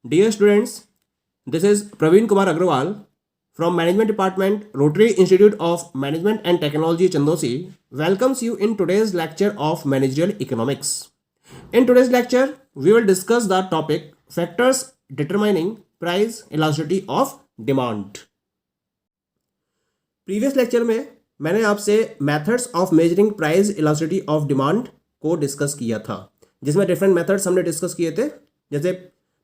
Dear students, this is Praveen Kumar Agrawal from Management Department, Rotary Institute of Management and Technology, Chandosi, welcomes you in today's lecture of Managerial Economics. In today's lecture, we will discuss the topic Factors Determining Price Elasticity of Demand. Previous lecture में मैंने आपसे methods of measuring price elasticity of demand को discuss किया था, जिसमें different methods हमने discuss किए थे, जैसे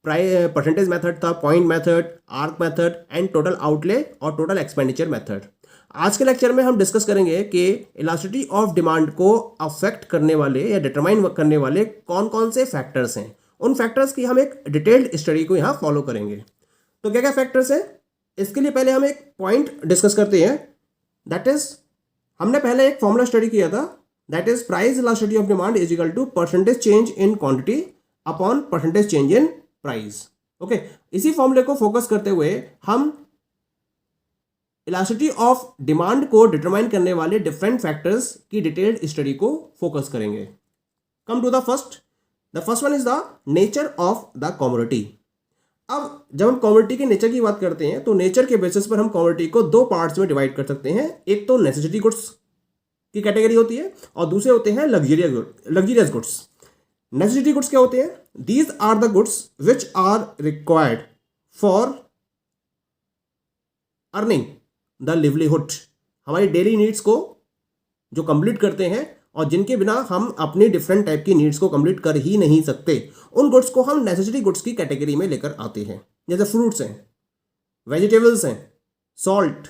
परसेंटेज मेथड था, point method, arc method and total outlay और टोटल एक्सपेंडिचर मेथड। आज के लेक्चर में हम डिस्कस करेंगे कि इलास्टिसिटी ऑफ डिमांड को अफेक्ट करने वाले या डिटरमाइन करने वाले कौन कौन से फैक्टर्स हैं। उन फैक्टर्स की हम एक डिटेल्ड स्टडी को यहाँ फॉलो करेंगे। तो क्या क्या फैक्टर्स हैं, इसके लिए पहले हम एक पॉइंट डिस्कस करते हैं। दैट इज, हमने पहले एक फॉर्मूला स्टडी किया था, that is price elasticity of demand is equal to percentage change in quantity upon percentage change in price. Okay, इसी फॉर्मूले को फोकस करते हुए हम इलास्टिसिटी ऑफ डिमांड को डिटरमाइन करने वाले डिफरेंट फैक्टर्स की डिटेल्ड स्टडी को फोकस करेंगे। Come to the first one is the nature of the commodity. अब जब हम कमोडिटी के नेचर की बात करते हैं तो नेचर के बेसिस पर हम कमोडिटी को दो पार्ट्स में डिवाइड कर सकते हैं। एक तो नेसेसिटी गुड्स की कैटेगरी होती है और दूसरे होते हैं लग्जरियस गुड्स। नेसेसिटी गुड्स क्या होते हैं? These are the goods which are required for earning the livelihood. हमारी डेली नीड्स को जो कंप्लीट करते हैं और जिनके बिना हम अपनी डिफरेंट टाइप की नीड्स को कंप्लीट कर ही नहीं सकते, उन गुड्स को हम नेसेसिटी गुड्स की कैटेगरी में लेकर आते हैं। जैसे फ्रूट्स हैं, वेजिटेबल्स हैं, सॉल्ट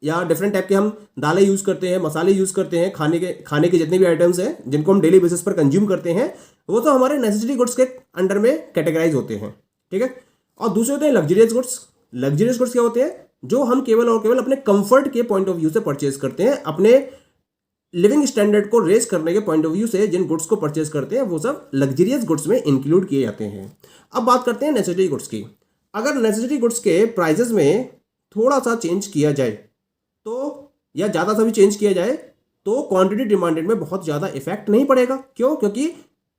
या डिफरेंट टाइप के हम दालें यूज़ करते हैं, मसाले यूज़ करते हैं, खाने के जितने भी आइटम्स हैं जिनको हम डेली बेसिस पर कंज्यूम करते हैं, वो तो हमारे नेसेसिटी गुड्स के अंडर में कैटेगराइज होते हैं। ठीक है। और दूसरे होते हैं लग्जरियस गुड्स। लग्जरियस गुड्स क्या होते हैं? जो हम केवल और केवल अपने कंफर्ट के पॉइंट ऑफ व्यू से परचेज करते हैं, अपने लिविंग स्टैंडर्ड को रेज करने के पॉइंट ऑफ व्यू से जिन गुड्स को परचेज करते हैं वो सब लग्जरियस गुड्स में इंक्लूड किए जाते हैं। अब बात करते हैं नेसेसिटी गुड्स की। अगर नेसेसिटी गुड्स के प्राइजेस में थोड़ा सा चेंज किया जाए तो, या ज़्यादा सा भी चेंज किया जाए तो क्वांटिटी डिमांडेड में बहुत ज़्यादा इफेक्ट नहीं पड़ेगा। क्यों? क्योंकि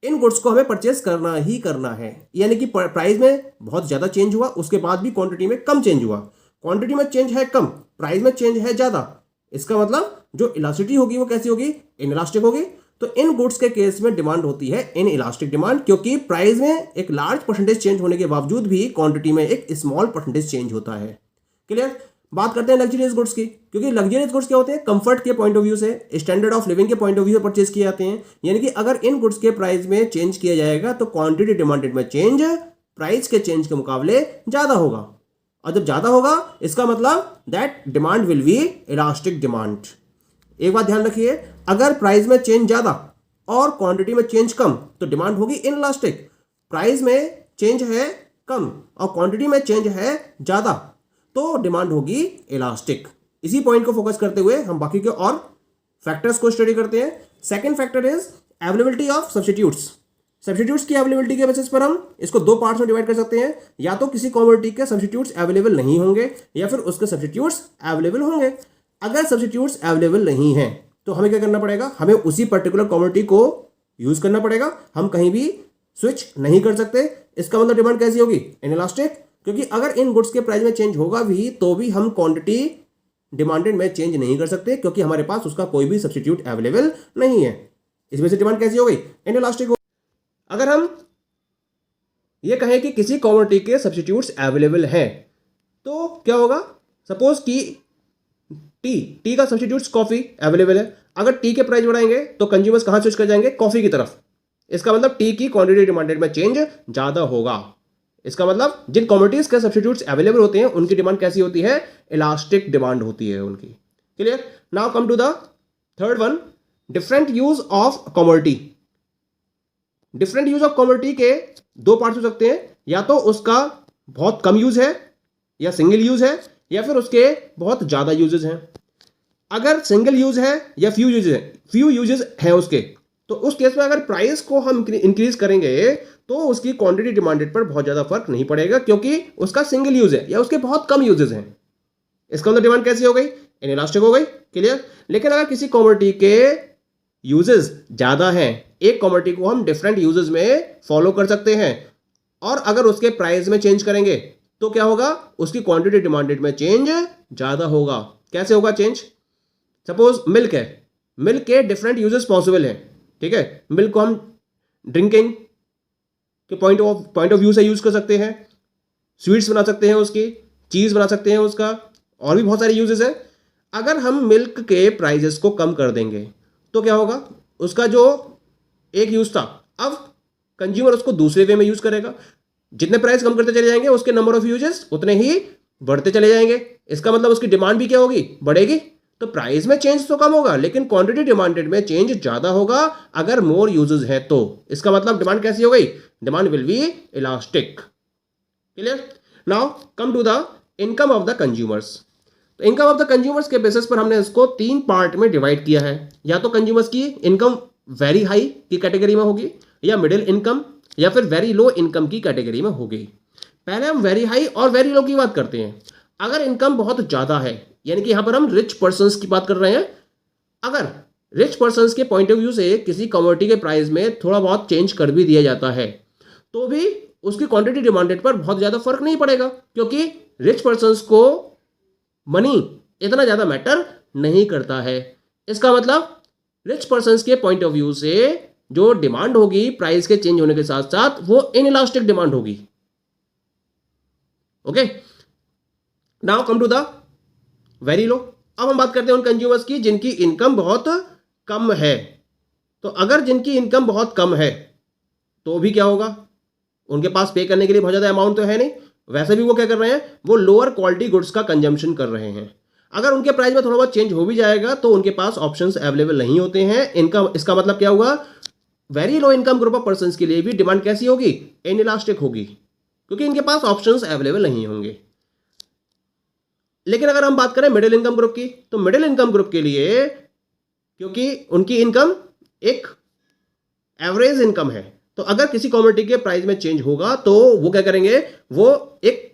इन गुड्स को हमें परचेज करना ही करना है। यानी कि प्राइस में बहुत ज़्यादा चेंज हुआ, उसके बाद भी क्वांटिटी में कम चेंज हुआ। क्वांटिटी में चेंज है कम, प्राइस में चेंज है ज़्यादा, इसका मतलब जो इलास्टिसिटी होगी वो कैसी होगी? इनइलास्टिक होगी। तो इन गुड्स के केस में डिमांड होती है इन इलास्टिक डिमांड, क्योंकि प्राइस में एक लार्ज परसेंटेज चेंज होने के बावजूद भी क्वांटिटी में एक स्मॉल परसेंटेज चेंज होता है। क्लियर? बात करते हैं लग्जरियस गुड्स की, क्योंकि लग्जरियस गुड्स क्या होते हैं? कंफर्ट के पॉइंट ऑफ व्यू से, स्टैंडर्ड ऑफ लिविंग के पॉइंट ऑफ व्यू से परचेज किए जाते हैं। यानी कि अगर इन गुड्स के प्राइस में चेंज किया जाएगा तो क्वांटिटी डिमांडेड में चेंज प्राइस के चेंज के मुकाबले ज्यादा होगा, और जब ज्यादा होगा इसका मतलब that demand will be elastic demand. एक बात ध्यान रखिए, अगर प्राइस में चेंज ज्यादा और क्वांटिटी में चेंज कम तो डिमांड होगी इनइलास्टिक। प्राइस में चेंज है कम और क्वांटिटी में चेंज है ज्यादा तो डिमांड होगी इलास्टिक। इसी पॉइंट को फोकस करते हुए हम बाकी के और फैक्टर्स को स्टडी करते हैं। Second factor is availability of substitutes. Substitutes की अवेलेबिलिटी के बेसिस पर हम इसको दो पार्ट्स में डिवाइड कर सकते हैं। या तो किसी कमोडिटी के सब्स्टिट्यूट्स अवेलेबल नहीं होंगे या फिर उसके सब्स्टिट्यूट्स अवेलेबल होंगे। अगर सब्स्टिट्यूट्स अवेलेबल नहीं हैं तो हमें क्या करना पड़ेगा? हमें उसी पर्टिकुलर कमोडिटी को यूज करना पड़ेगा, हम कहीं भी स्विच नहीं कर सकते। इसका मतलब डिमांड कैसी होगी? इनइलास्टिक। क्योंकि अगर इन गुड्स के प्राइस में चेंज होगा भी तो भी हम क्वांटिटी डिमांडेड में चेंज नहीं कर सकते, क्योंकि हमारे पास उसका कोई भी सब्स्टिट्यूट अवेलेबल नहीं है। इस वजह से डिमांड कैसी हो गई? इनइलास्टिक। अगर हम ये कहें कि किसी कमोडिटी के सब्स्टिट्यूट्स अवेलेबल हैं तो क्या होगा? सपोज कि टी का सब्स्टिट्यूट्स कॉफी अवेलेबल है। अगर टी के प्राइस बढ़ाएंगे तो कंज्यूमर्स कहां स्विच कर जाएंगे? कॉफी की तरफ। इसका मतलब टी की क्वांटिटी डिमांडेड में चेंज ज्यादा होगा। इसका मतलब जिन कमोडिटीज के सब्स्टिट्यूट्स अवेलेबल होते हैं उनकी डिमांड कैसी होती है? इलास्टिक डिमांड होती है उनकी। Clear? Now come to the third one, different use of commodity. Different use of commodity के दो पार्ट्स हो सकते हैं, या तो उसका बहुत कम यूज है या सिंगल यूज है, या फिर उसके बहुत ज्यादा यूजेस हैं। अगर सिंगल यूज है या फ्यू यूजेस हैं उसके, तो उस केस में अगर प्राइस को हम इंक्रीज करेंगे तो उसकी क्वांटिटी डिमांडेड पर बहुत ज्यादा फर्क नहीं पड़ेगा, क्योंकि उसका सिंगल यूज है या उसके बहुत कम यूजेस हैं। इसका मतलब डिमांड कैसी हो गई? इनइलास्टिक हो गई। क्लियर? लेकिन अगर किसी कमोडिटी के यूजेस ज्यादा हैं, एक कमोडिटी को हम डिफरेंट यूजेस में फॉलो कर सकते हैं, और अगर उसके प्राइस में चेंज करेंगे तो क्या होगा, उसकी क्वांटिटी डिमांडेड में चेंज ज़्यादा होगा। कैसे होगा चेंज? सपोज मिल्क है, मिल्क के डिफरेंट यूजेस पॉसिबल हैं, ठीक है। मिल्क को हम ड्रिंकिंग के पॉइंट ऑफ व्यू से यूज़ कर सकते हैं, स्वीट्स बना सकते हैं उसकी, चीज़ बना सकते हैं उसका, और भी बहुत सारे यूजेस हैं। अगर हम मिल्क के प्राइजेस को कम कर देंगे तो क्या होगा, उसका जो एक यूज़ था अब कंज्यूमर उसको दूसरे वे में यूज़ करेगा। जितने प्राइस कम करते चले जाएंगे उसके नंबर ऑफ यूजेस उतने ही बढ़ते चले जाएंगे। इसका मतलब उसकी डिमांड भी क्या होगी, बढ़ेगी। तो प्राइस में चेंज तो कम होगा लेकिन क्वांटिटी डिमांडेड में चेंज ज़्यादा होगा अगर मोर यूजेस है तो। इसका मतलब डिमांड कैसी हो गई, demand will be elastic. Clear? Now come to the income of the consumers. तो इनकम ऑफ द कंज्यूमर्स के बेसिस पर हमने इसको 3 पार्ट में डिवाइड किया है। या तो कंज्यूमर्स की इनकम वेरी हाई की कैटेगरी में होगी, या मिडिल इनकम, या फिर वेरी लो इनकम की कैटेगरी में होगी। पहले हम वेरी हाई और वेरी लो की बात करते हैं। अगर इनकम बहुत ज़्यादा है, यानी कि यहाँ पर हम रिच पर्सनस की बात कर रहे हैं, अगर रिच पर्सनस के पॉइंट ऑफ व्यू से किसी कमोडिटी के प्राइस में थोड़ा बहुत चेंज कर भी दिया जाता है तो भी उसकी क्वांटिटी डिमांडेड पर बहुत ज़्यादा फर्क नहीं पड़ेगा, क्योंकि रिच पर्सनस को मनी इतना ज़्यादा मैटर नहीं करता है। इसका मतलब रिच पर्सनस के पॉइंट ऑफ व्यू से जो डिमांड होगी प्राइस के चेंज होने के साथ साथ वो इनइलास्टिक डिमांड होगी। Okay, now come to the very low. अब हम बात करते हैं उन कंज्यूमर्स की जिनकी इनकम बहुत कम है। तो अगर जिनकी इनकम बहुत कम है तो भी क्या होगा, उनके पास पे करने के लिए बहुत ज़्यादा अमाउंट तो है नहीं, वैसे भी वो क्या कर रहे हैं, वो लोअर क्वालिटी गुड्स का कंजम्पशन कर रहे हैं। अगर उनके प्राइस में थोड़ा बहुत चेंज हो भी जाएगा तो उनके पास ऑप्शंस अवेलेबल नहीं होते हैं। इनकम, इसका मतलब क्या हुआ, very low income group of persons के लिए भी डिमांड कैसी होगी, इनइलास्टिक होगी, क्योंकि इनके पास ऑप्शंस अवेलेबल नहीं होंगे। लेकिन अगर हम बात करें मिडिल इनकम ग्रुप की, तो मिडिल इनकम ग्रुप के लिए क्योंकि उनकी इनकम एक एवरेज इनकम है, तो अगर किसी कमोडिटी के प्राइस में चेंज होगा तो वो क्या करेंगे, वो एक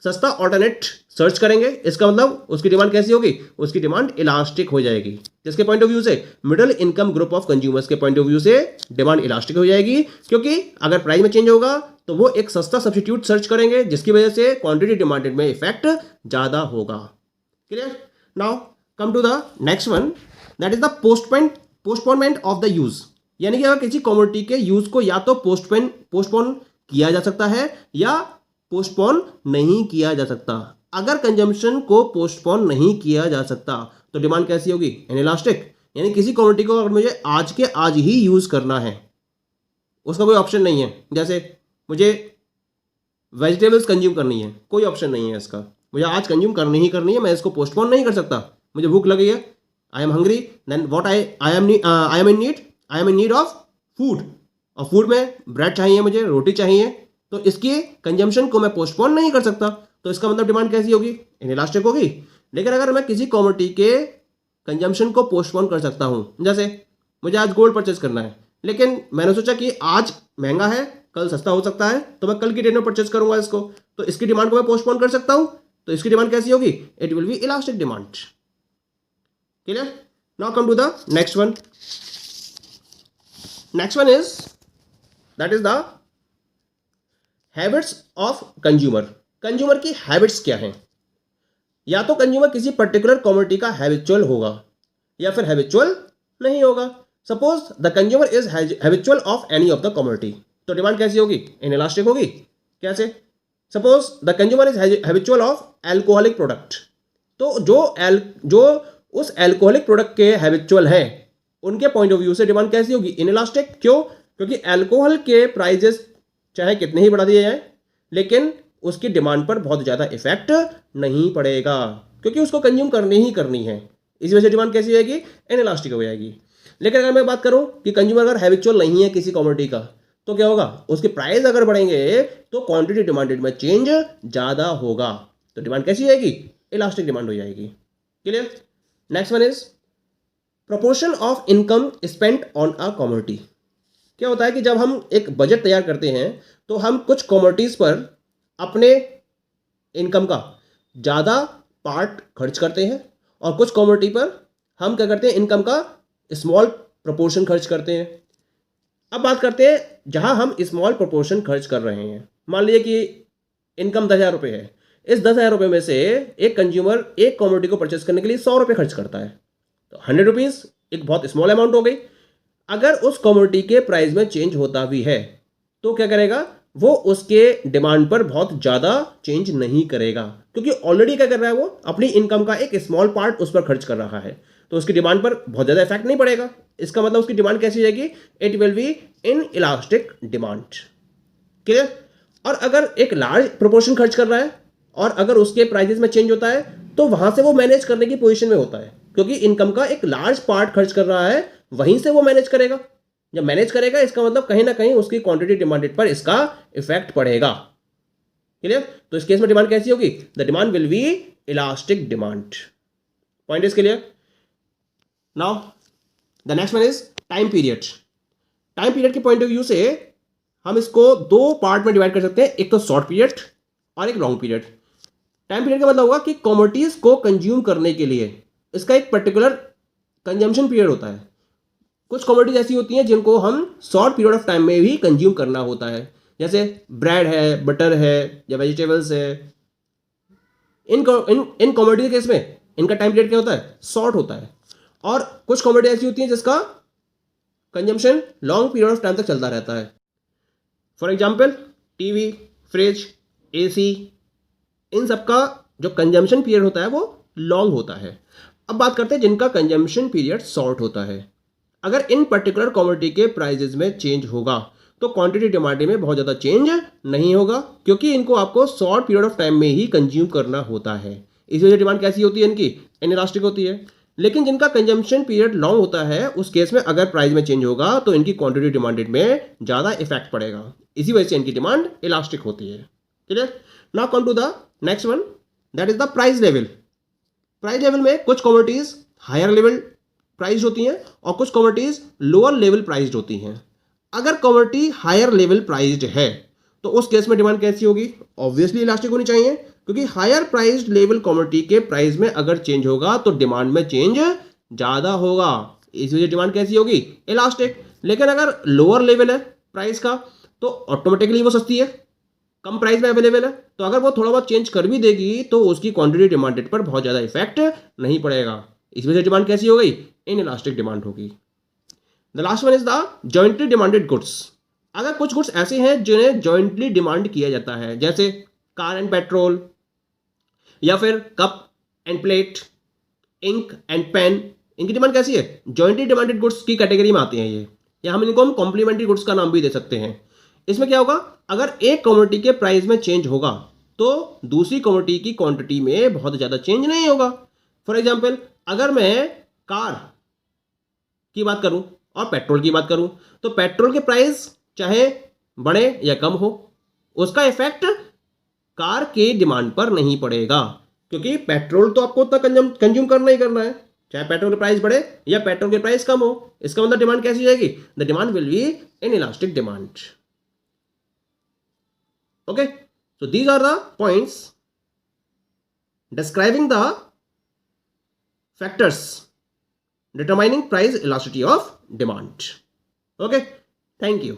सस्ता ऑल्टरनेट सर्च करेंगे। इसका मतलब उसकी डिमांड कैसी होगी, उसकी डिमांड इलास्टिक हो जाएगी। जिसके पॉइंट ऑफ व्यू से, middle income group of consumers के पॉइंट ऑफ व्यू से डिमांड इलास्टिक हो जाएगी, क्योंकि अगर प्राइस में चेंज होगा तो वो एक सस्ता सब्स्टिट्यूट सर्च करेंगे जिसकी वजह से क्वांटिटी डिमांडेड में इफेक्ट ज़्यादा होगा। Clear? Now come to the next one, that is the postponement of the use. यानी कि अगर किसी कमोडिटी के यूज को या तो पोस्टपोन किया जा सकता है या पोस्टपोन नहीं किया जा सकता। अगर कंजम्पशन को पोस्टपोन नहीं किया जा सकता तो डिमांड कैसी होगी, इनइलास्टिक। यानी किसी कमोडिटी को अगर मुझे आज के आज ही यूज करना है, उसका कोई ऑप्शन नहीं है। जैसे मुझे वेजिटेबल्स कंज्यूम करनी है, कोई ऑप्शन नहीं है इसका, मुझे आज कंज्यूम करनी ही करनी है, मैं इसको पोस्टपोन नहीं कर सकता। मुझे भूख लगी है, I am hungry, then what I am in need of food, और फूड में ब्रेड चाहिए, मुझे रोटी चाहिए, तो इसकी कंजम्पशन को मैं पोस्टपोन नहीं कर सकता। तो इसका मतलब डिमांड कैसी होगी, इनइलास्टिक होगी। लेकिन अगर मैं किसी कमोडिटी के कंजम्पशन को पोस्टपोन कर सकता हूं, जैसे मुझे आज गोल्ड परचेज करना है, लेकिन मैंने सोचा कि आज महंगा है, कल सस्ता हो सकता है, तो मैं कल की डेट में परचेज करूंगा इसको, तो इसकी डिमांड को मैं पोस्टपोन कर सकता हूं। तो इसकी डिमांड कैसी होगी, it will be elastic demand. Clear? Now come to the next one. Next one is that is the habits of consumer. Consumer की हैबिट्स क्या हैं? या तो कंज्यूमर किसी पर्टिकुलर कमोडिटी का हैबिचुअल होगा या फिर हैबिचुअल नहीं होगा। Suppose the consumer is habitual of any of the commodity, तो डिमांड कैसी होगी, इनइलास्टिक होगी। कैसे? Suppose the consumer is habitual of alcoholic product, तो जो उस एल्कोहलिक प्रोडक्ट के हैबिचुअल हैं उनके पॉइंट ऑफ व्यू से डिमांड कैसी होगी, इनइलास्टिक। क्यों? क्योंकि एल्कोहल के प्राइजेस चाहे कितने ही बढ़ा दिए जाए लेकिन उसकी डिमांड पर बहुत ज़्यादा इफेक्ट नहीं पड़ेगा, क्योंकि उसको कंज्यूम करनी ही करनी है। इसी वजह से डिमांड कैसी होगी, इनइलास्टिक हो जाएगी। लेकिन अगर मैं बात करूं कि कंज्यूमर अगर हैबिचुअल नहीं है किसी कमोडिटी का, तो क्या होगा, उसके प्राइस अगर बढ़ेंगे तो क्वांटिटी डिमांडेड में चेंज ज़्यादा होगा, तो डिमांड कैसी आएगी, इलास्टिक डिमांड हो जाएगी। Clear? Next one is proportion of income spent on a commodity. क्या होता है कि जब हम एक बजट तैयार करते हैं तो हम कुछ कमोडिटीज़ पर अपने इनकम का ज़्यादा पार्ट खर्च करते हैं और कुछ कमोडिटी पर हम क्या करते हैं, इनकम का स्मॉल प्रोपोर्शन खर्च करते हैं। अब बात करते हैं जहां हम स्मॉल प्रोपोर्शन खर्च कर रहे हैं, मान लीजिए कि इनकम 10,000 रुपये है, इस 10,000 रुपये में से एक कंज्यूमर एक कमोडिटी को परचेस करने के लिए 100 रुपये खर्च करता है, तो 100 रुपीज़ एक बहुत स्मॉल अमाउंट हो गई। अगर उस कमोडिटी के प्राइस में चेंज होता भी है तो क्या करेगा, वो उसके डिमांड पर बहुत ज़्यादा चेंज नहीं करेगा, क्योंकि ऑलरेडी क्या कर रहा है, वो अपनी इनकम का एक स्मॉल पार्ट उस पर खर्च कर रहा है, तो उसकी डिमांड पर बहुत ज़्यादा इफेक्ट नहीं पड़ेगा। इसका मतलब उसकी डिमांड कैसी हो जाएगी, it will be in elastic demand. Clear. और अगर एक लार्ज प्रोपोर्शन खर्च कर रहा है और अगर उसके प्राइजेस में चेंज होता है तो वहां से वो मैनेज करने की पोजीशन में होता है, क्योंकि इनकम का एक लार्ज पार्ट खर्च कर रहा है, वहीं से वो मैनेज करेगा। जब मैनेज करेगा इसका मतलब कहीं ना कहीं उसकी क्वांटिटी डिमांडेड पर इसका इफेक्ट पड़ेगा। क्लियर। तो इस केस में डिमांड कैसी होगी, the demand will be elastic demand. Point is clear. Now the next one is time period. Time period के पॉइंट ऑफ व्यू से हम इसको दो पार्ट में डिवाइड कर सकते हैं, एक तो शॉर्ट पीरियड और एक लॉन्ग पीरियड। टाइम पीरियड का मतलब होगा कि कमोडिटीज को कंज्यूम करने के लिए इसका एक पर्टिकुलर कंजम्पशन पीरियड होता है। कुछ कमोडिटीज ऐसी होती हैं जिनको हम शॉर्ट पीरियड ऑफ टाइम में भी कंज्यूम करना होता है, जैसे ब्रेड है, बटर है या वेजिटेबल्स है। इन कमोडिटी के केस में इनका टाइम पीरियड क्या होता है, शॉर्ट होता है। और कुछ कमोडिटी ऐसी होती हैं जिसका consumption long period of time तक चलता रहता है। For example TV, fridge, AC, इन सब का जो कंजम्पशन पीरियड होता है वो लॉन्ग होता है। अब बात करते हैं जिनका कंजम्पशन पीरियड शॉर्ट होता है। अगर इन पर्टिकुलर कमोडिटी के प्राइजेस में चेंज होगा तो क्वांटिटी डिमांड में बहुत ज़्यादा चेंज नहीं होगा, क्योंकि इनको आपको शॉर्ट पीरियड ऑफ टाइम में ही कंज्यूम करना होता है। इस वजह से डिमांड कैसी होती है, इनकी इनइलास्टिक होती है। लेकिन जिनका कंजम्पशन पीरियड लॉन्ग होता है उस केस में अगर प्राइस में चेंज होगा तो इनकी क्वांटिटी डिमांडेड में ज़्यादा इफेक्ट पड़ेगा, इसी वजह से इनकी डिमांड इलास्टिक होती है। Clear. Now come to the next one, that is the price level. Price level में कुछ कमोडिटीज हायर लेवल प्राइस होती हैं और कुछ कमोडिटीज लोअर लेवल प्राइस्ड होती हैं। अगर कमोडिटी हायर लेवल प्राइस्ड है तो उस केस में डिमांड कैसी होगी, ऑब्वियसली इलास्टिक होनी चाहिए, क्योंकि हायर प्राइस्ड लेवल कमोडिटी के प्राइस में अगर चेंज होगा तो डिमांड में चेंज ज़्यादा होगा, इस वजह से डिमांड कैसी होगी, इलास्टिक। लेकिन अगर लोअर लेवल है प्राइस का तो ऑटोमेटिकली वो सस्ती है, कम प्राइस में अवेलेबल है, तो अगर वो थोड़ा बहुत चेंज कर भी देगी तो उसकी क्वांटिटी डिमांडेड पर बहुत ज़्यादा इफेक्ट नहीं पड़ेगा, इस वजह से डिमांड कैसी हो गई, इन इलास्टिक डिमांड होगी। The last one is the jointly demanded goods. अगर कुछ गुड्स ऐसे हैं जिन्हें जॉइंटली डिमांड किया जाता है, जैसे कार एंड पेट्रोल या फिर cup and plate, ink and pen, इनकी डिमांड कैसी है, जॉइंटली डिमांडेड गुड्स की कैटेगरी में आती हैं ये, या हम इनको कॉम्प्लीमेंट्री गुड्स का नाम भी दे सकते हैं। इसमें क्या होगा, अगर एक कमोडिटी के प्राइस में चेंज होगा तो दूसरी कमोडिटी की क्वांटिटी में बहुत ज़्यादा चेंज नहीं होगा। फॉर एग्जाम्पल अगर मैं कार की बात करूं और पेट्रोल की बात करूं तो पेट्रोल के प्राइस चाहे बढ़े या कम हो उसका इफेक्ट कार के डिमांड पर नहीं पड़ेगा, क्योंकि पेट्रोल तो आपको उतना कंज्यूम करना ही करना है, चाहे पेट्रोल के प्राइस बढ़े या पेट्रोल के प्राइस कम हो। इसका मतलब डिमांड कैसी जाएगी, the demand will be in elastic demand. Okay, so these are the points describing the factors determining price elasticity of demand. Okay, thank you.